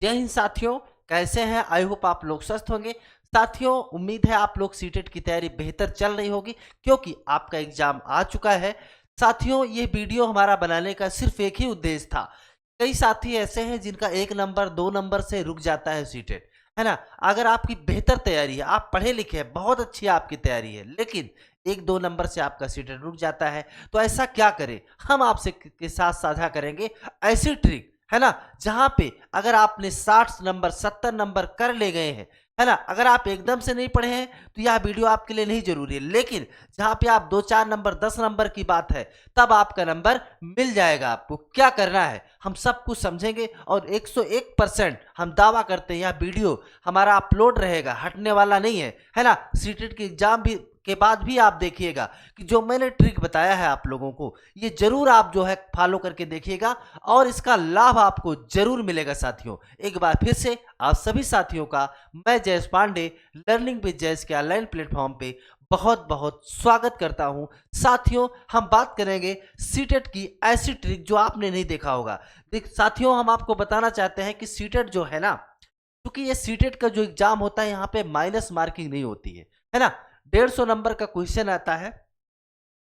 जय हिंद साथियों, कैसे हैं? आई होप आप लोग स्वस्थ होंगे। साथियों, उम्मीद है आप लोग सीटेट की तैयारी बेहतर चल रही होगी क्योंकि आपका एग्जाम आ चुका है। साथियों, ये वीडियो हमारा बनाने का सिर्फ एक ही उद्देश्य था। कई साथी ऐसे हैं जिनका 1 नंबर 2 नंबर से रुक जाता है सीटेट, है ना। अगर आपकी बेहतर तैयारी है, आप पढ़े लिखे हैं, बहुत अच्छी आपकी तैयारी है, लेकिन 1-2 नंबर से आपका सीटेट रुक जाता है, तो ऐसा क्या करें? हम आपसे के साथ साझा करेंगे ऐसी ट्रिक, है ना, जहां पे अगर आपने 60 नंबर 70 नंबर कर ले गए हैं, है ना, अगर आप एकदम से नहीं पढ़े हैं तो यह वीडियो आपके लिए नहीं जरूरी है, लेकिन जहां पे आप 2-4 नंबर 10 नंबर की बात है, तब आपका नंबर मिल जाएगा। आपको क्या करना है हम सब कुछ समझेंगे और 101% हम दावा करते हैं यह वीडियो हमारा अपलोड रहेगा, हटने वाला नहीं है ना। सीटेट के एग्जाम भी के बाद भी आप देखिएगा कि जो मैंने ट्रिक बताया है आप लोगों को, ये जरूर आप जो है फॉलो करके देखिएगा और इसका लाभ आपको जरूर मिलेगा। साथियों, एक बार फिर से आप सभी साथियों का मैं जयेश पांडे लर्निंग विद जयेश के ऑनलाइन प्लेटफॉर्म पे बहुत बहुत स्वागत करता हूं। साथियों, हम बात करेंगे सीटेट की ऐसी ट्रिक जो आपने नहीं देखा होगा। साथियों, हम आपको बताना चाहते हैं कि सीटेट जो है ना, क्योंकि ये सीटेट का जो एग्जाम होता है यहाँ पे माइनस मार्किंग नहीं होती है ना। 150 नंबर का क्वेश्चन आता है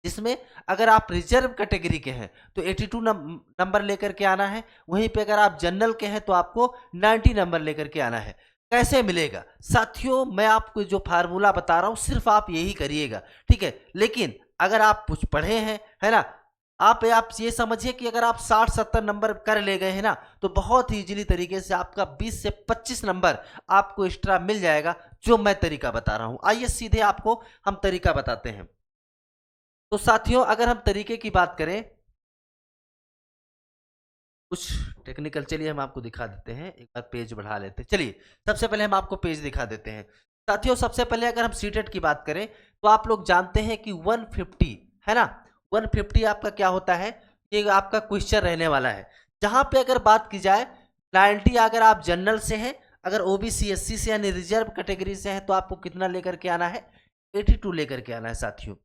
जिसमें अगर आप रिजर्व कैटेगरी के हैं तो 82 नंबर लेकर के आना है, वहीं पे अगर आप जनरल के हैं तो आपको 90 नंबर लेकर के आना है। कैसे मिलेगा? साथियों, मैं आपको जो फार्मूला बता रहा हूं सिर्फ आप यही करिएगा, ठीक है। लेकिन अगर आप कुछ पढ़े हैं, है ना, आप ये समझिए कि अगर आप 60-70 नंबर कर ले गए हैं ना, तो बहुत ही इजीली तरीके से आपका 20 से 25 नंबर आपको एक्स्ट्रा मिल जाएगा, जो मैं तरीका बता रहा हूं। आइए सीधे आपको हम तरीका बताते हैं। तो साथियों, अगर हम तरीके की बात करें, कुछ टेक्निकल, चलिए हम आपको दिखा देते हैं। एक बार पेज बढ़ा लेते हैं। चलिए, सबसे पहले हम आपको पेज दिखा देते हैं। साथियों, सबसे पहले अगर हम सीटेट की बात करें तो आप लोग जानते हैं कि 150, है ना, 150 आपका क्या होता है, ये आपका क्वेश्चन रहने वाला है। जहां पे अगर बात की जाए 90 अगर आप जनरल से हैं, अगर ओबीसी एससी से यानी रिजर्व कैटेगरी से हैं, तो आपको कितना लेकर के आना है? 82 लेकर के आना है। साथियों,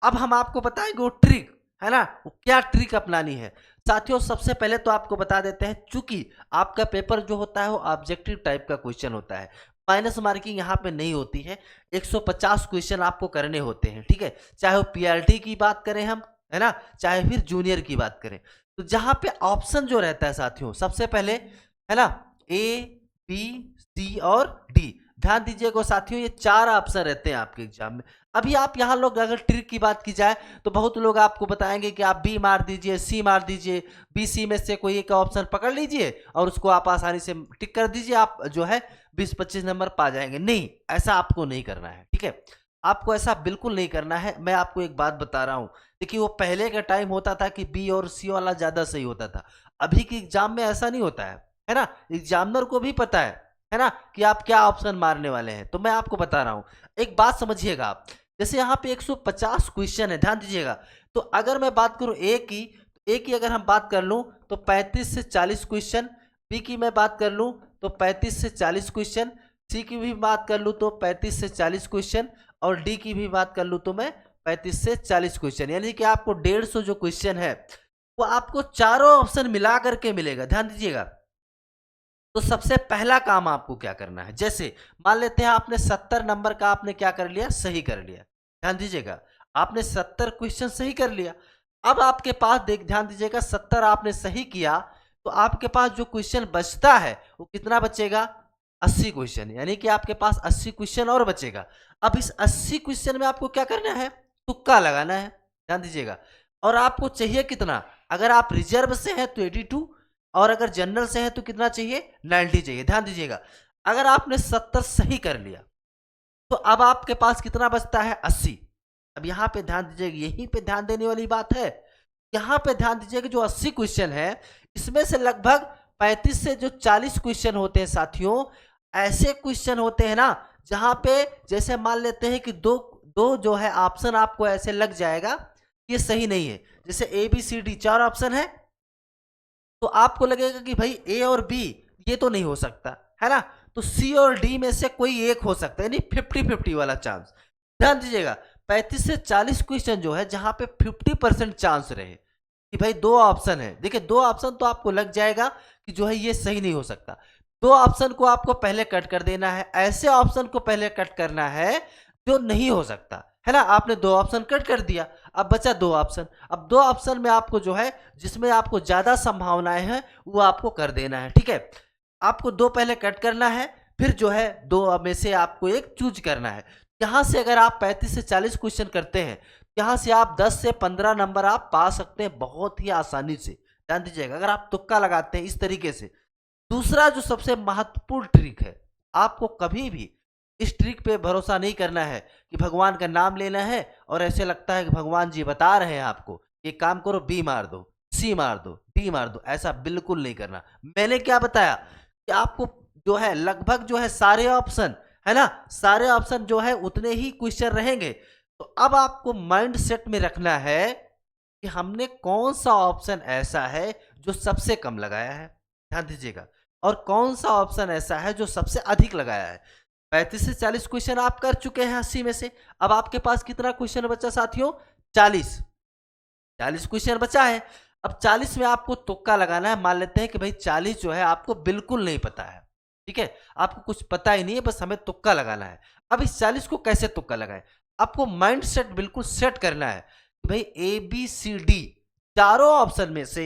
अब हम आपको बताएंगे वो ट्रिक, है ना, वो क्या ट्रिक अपनानी है। साथियों, सबसे पहले तो आपको बता देते हैं, चूंकि आपका पेपर जो होता है वो ऑब्जेक्टिव टाइप का क्वेश्चन होता है, माइनस मार्किंग यहाँ पे नहीं होती है। 150 क्वेश्चन आपको करने होते हैं, ठीक है, चाहे वो पीआरटी की बात करें हम, है ना, चाहे फिर जूनियर की बात करें। तो जहाँ पे ऑप्शन जो रहता है साथियों, सबसे पहले, है ना, ए बी सी और डी, ध्यान दीजिएगा साथियों, ये 4 ऑप्शन रहते हैं आपके एग्जाम में। अभी आप यहाँ लोग अगर ट्रिक की बात की जाए तो बहुत लोग आपको बताएंगे कि आप बी मार दीजिए, सी मार दीजिए, बी सी में से कोई एक ऑप्शन पकड़ लीजिए और उसको आप आसानी से टिक कर दीजिए, आप जो है 20-25 नंबर पा जाएंगे। नहीं, ऐसा आपको नहीं करना है, ठीक है, आपको ऐसा बिल्कुल नहीं करना है। मैं आपको एक बात बता रहा हूँ, देखिए वो पहले का टाइम होता था कि बी और सी वाला ज्यादा सही होता था, अभी के एग्जाम में ऐसा नहीं होता है ना। एग्जामिनर को भी पता है ना, कि आप क्या ऑप्शन मारने वाले हैं। तो मैं आपको बता रहा हूं, एक बात समझिएगा आप, जैसे यहाँ पे 150 क्वेश्चन है, ध्यान दीजिएगा। तो अगर मैं बात करूं ए की, तो ए की अगर हम बात कर लूं तो 35 से 40 क्वेश्चन, बी की मैं बात कर लूं तो 35 से 40 क्वेश्चन, सी की भी बात कर लूं तो 35 से 40 क्वेश्चन, और डी की भी बात कर लूं तो मैं 35 से 40 क्वेश्चन, यानी कि आपको 150 जो क्वेश्चन है वो आपको चारों ऑप्शन मिला करके मिलेगा। ध्यान दीजिएगा। तो सबसे पहला काम आपको क्या करना है, जैसे मान लेते हैं आपने 70 नंबर का आपने क्या कर लिया, सही कर लिया। ध्यान दीजिएगा, आपने 70 क्वेश्चन सही कर लिया। अब आपके पास ध्यान दीजिएगा, 70 आपने सही किया तो आपके पास जो क्वेश्चन बचता है वो कितना बचेगा? 80 क्वेश्चन, यानी कि आपके पास 80 क्वेश्चन और बचेगा। अब इस 80 क्वेश्चन में आपको क्या करना है? तुक्का लगाना है। ध्यान दीजिएगा, और आपको चाहिए कितना? अगर आप रिजर्व से हैं तो 82, और अगर जनरल से है तो कितना चाहिए? 90 चाहिए। ध्यान दीजिएगा, अगर आपने 70 सही कर लिया तो अब आपके पास कितना बचता है? 80। अब यहां पे ध्यान दीजिएगा, यहीं पे ध्यान देने वाली बात है। यहां पे ध्यान दीजिएगा, जो 80 क्वेश्चन है इसमें से लगभग 35 से जो 40 क्वेश्चन होते हैं साथियों, ऐसे क्वेश्चन होते हैं ना जहां पे जैसे मान लेते हैं कि दो दो जो है ऑप्शन आपको ऐसे लग जाएगा, ये सही नहीं है। जैसे A B C D 4 option है तो आपको लगेगा कि भाई ए और बी ये तो नहीं हो सकता, है ना, तो सी और डी में से कोई एक हो सकता है, यानी 50-50 वाला चांस। ध्यान दीजिएगा, 35 से 40 क्वेश्चन जो है जहां पे 50% चांस रहे कि भाई दो ऑप्शन है, देखिए दो ऑप्शन तो आपको लग जाएगा कि जो है ये सही नहीं हो सकता। दो ऑप्शन को आपको पहले कट कर देना है, ऐसे ऑप्शन को पहले कट करना है जो नहीं हो सकता, है ना। आपने दो ऑप्शन कट कर दिया, अब बचा दो ऑप्शन। अब दो ऑप्शन में आपको जो है जिसमें आपको ज्यादा संभावनाएं हैं वो आपको कर देना है, ठीक है। आपको दो पहले कट करना है, फिर जो है दो में से आपको एक चूज करना है। यहाँ से अगर आप 35 से 40 क्वेश्चन करते हैं, यहाँ से आप 10 से 15 नंबर आप पा सकते हैं बहुत ही आसानी से। ध्यान दीजिएगा, अगर आप तुक्का लगाते हैं इस तरीके से। दूसरा जो सबसे महत्वपूर्ण ट्रिक है, आपको कभी भी इस ट्रिक पे भरोसा नहीं करना है कि भगवान का नाम लेना है और ऐसे लगता है कि भगवान जी बता रहे हैं आपको कि काम करो, बी मार दो, सी मार दो, डी मार दो। ऐसा बिल्कुल नहीं करना। मैंने क्या बताया कि आपको जो है लगभग जो है सारे ऑप्शन, है ना, सारे ऑप्शन जो है उतने ही क्वेश्चन रहेंगे। तो अब आपको माइंड सेट में रखना है कि हमने कौन सा ऑप्शन ऐसा है जो सबसे कम लगाया है, ध्यान दीजिएगा, और कौन सा ऑप्शन ऐसा है जो सबसे अधिक लगाया है। 35 से 40 क्वेश्चन आप कर चुके हैं 80 में से। अब आपके पास कितना क्वेश्चन बचा साथियों? 40 क्वेश्चन बचा है। अब 40 में आपको तुक्का लगाना है। मान लेते हैं कि भाई 40 जो है आपको बिल्कुल नहीं पता है, ठीक है, आपको कुछ पता ही नहीं है, बस हमें तुक्का लगाना है। अब इस 40 को कैसे तुक्का लगाएं? आपको माइंड सेट बिल्कुल सेट करना है कि भाई ए बी सी डी चारों ऑप्शन में से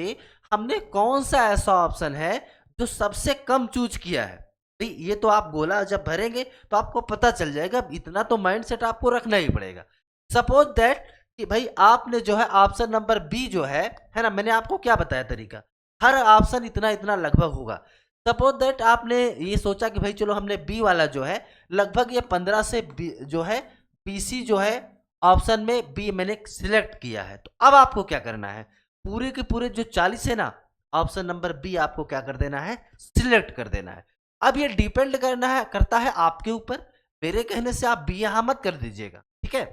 हमने कौन सा ऐसा ऑप्शन है जो सबसे कम चूज किया है। भाई ये तो आप गोला जब भरेंगे तो आपको पता चल जाएगा, इतना तो माइंड सेट आपको रखना ही पड़ेगा। सपोज दैट कि भाई आपने जो है ऑप्शन नंबर बी जो है ना, मैंने आपको क्या बताया तरीका, हर ऑप्शन इतना इतना लगभग होगा। सपोज दैट आपने ये सोचा कि भाई चलो हमने बी वाला जो है लगभग ये 15 से जो है बीसी जो है ऑप्शन में बी मैंने सिलेक्ट किया है। तो अब आपको क्या करना है, पूरे के पूरे जो 40 है ना, ऑप्शन नंबर बी आपको क्या कर देना है, सिलेक्ट कर देना है। अब ये डिपेंड करता है आपके ऊपर। मेरे कहने से आप बी यहां मत कर दीजिएगा, ठीक है।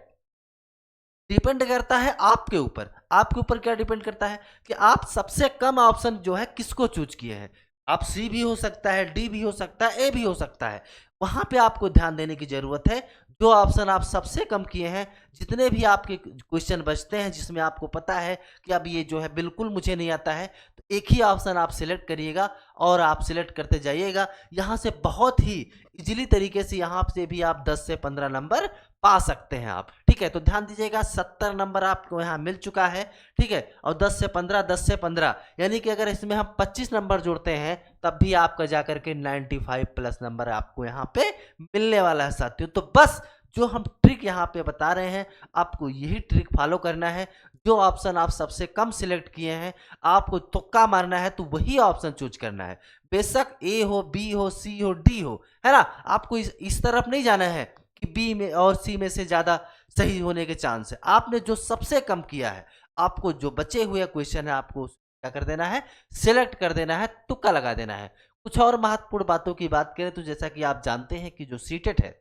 डिपेंड करता है आपके ऊपर। आपके ऊपर क्या डिपेंड करता है कि आप सबसे कम ऑप्शन जो है किसको चूज किए हैं। आप सी भी हो सकता है, डी भी हो सकता है, ए भी हो सकता है। वहां पे आपको ध्यान देने की जरूरत है। जो ऑप्शन आप सबसे कम किए हैं, जितने भी आपके क्वेश्चन बचते हैं जिसमें आपको पता है कि अब ये जो है बिल्कुल मुझे नहीं आता है, तो एक ही ऑप्शन आप सिलेक्ट करिएगा और आप सिलेक्ट करते जाइएगा। यहाँ से बहुत ही इजीली तरीके से यहाँ से भी आप 10 से 15 नंबर पा सकते हैं आप, ठीक है। तो ध्यान दीजिएगा 70 नंबर आपको यहाँ मिल चुका है, ठीक है। और 10 से 15 यानी कि अगर इसमें हम 25 नंबर जोड़ते हैं तब भी आपका जाकर के 95 प्लस नंबर आपको यहाँ पे मिलने वाला है साथियों। तो बस जो हम ट्रिक यहाँ पे बता रहे हैं, आपको यही ट्रिक फॉलो करना है। जो ऑप्शन आप सबसे कम सिलेक्ट किए हैं, आपको तुक्का मारना है तो वही ऑप्शन चूज करना है। बेशक ए हो, बी हो, सी हो, डी हो, है ना। आपको इस तरफ नहीं जाना है कि बी में और सी में से ज्यादा सही होने के चांस है। आपने जो सबसे कम किया है, आपको जो बचे हुए क्वेश्चन है आपको क्या कर देना है, सिलेक्ट कर देना है, तुक्का लगा देना है। कुछ और महत्वपूर्ण बातों की बात करें तो जैसा कि आप जानते हैं कि जो सीटेट है,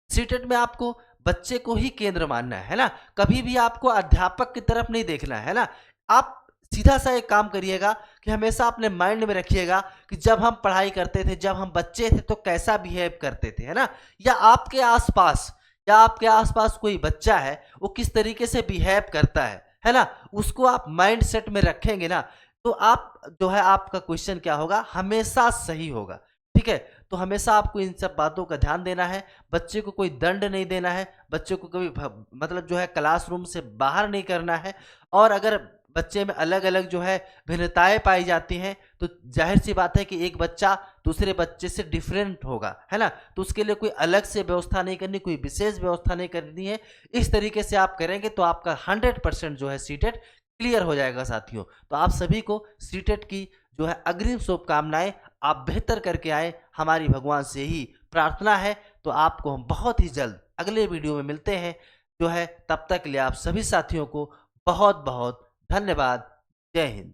सीटेट में आपको बच्चे को ही केंद्र मानना है ना। कभी भी आपको अध्यापक की तरफ नहीं देखना है ना। आप सीधा सा एक काम करिएगा कि हमेशा अपने माइंड में रखिएगा कि जब हम पढ़ाई करते थे, जब हम बच्चे थे तो कैसा बिहेव करते थे, है ना। या आपके आसपास कोई बच्चा है, वो किस तरीके से बिहेव करता है ना, उसको आप माइंड सेट में रखेंगे ना, तो आप जो है आपका क्वेश्चन क्या होगा, हमेशा सही होगा, ठीक है। तो हमेशा आपको इन सब बातों का ध्यान देना है। बच्चे को कोई दंड नहीं देना है, बच्चे को कभी मतलब जो है क्लासरूम से बाहर नहीं करना है। और अगर बच्चे में अलग अलग जो है भिन्नताएं पाई जाती हैं तो जाहिर सी बात है कि एक बच्चा दूसरे बच्चे से डिफरेंट होगा, है ना। तो उसके लिए कोई अलग से व्यवस्था नहीं करनी, कोई विशेष व्यवस्था नहीं करनी है। इस तरीके से आप करेंगे तो आपका 100% जो है सीटेट क्लियर हो जाएगा साथियों। तो आप सभी को सीटेट की जो है अग्रिम शुभकामनाएं। आप बेहतर करके आए, हमारी भगवान से ही प्रार्थना है। तो आपको हम बहुत ही जल्द अगले वीडियो में मिलते हैं जो है। तब तक के लिए आप सभी साथियों को बहुत बहुत धन्यवाद। जय हिंद।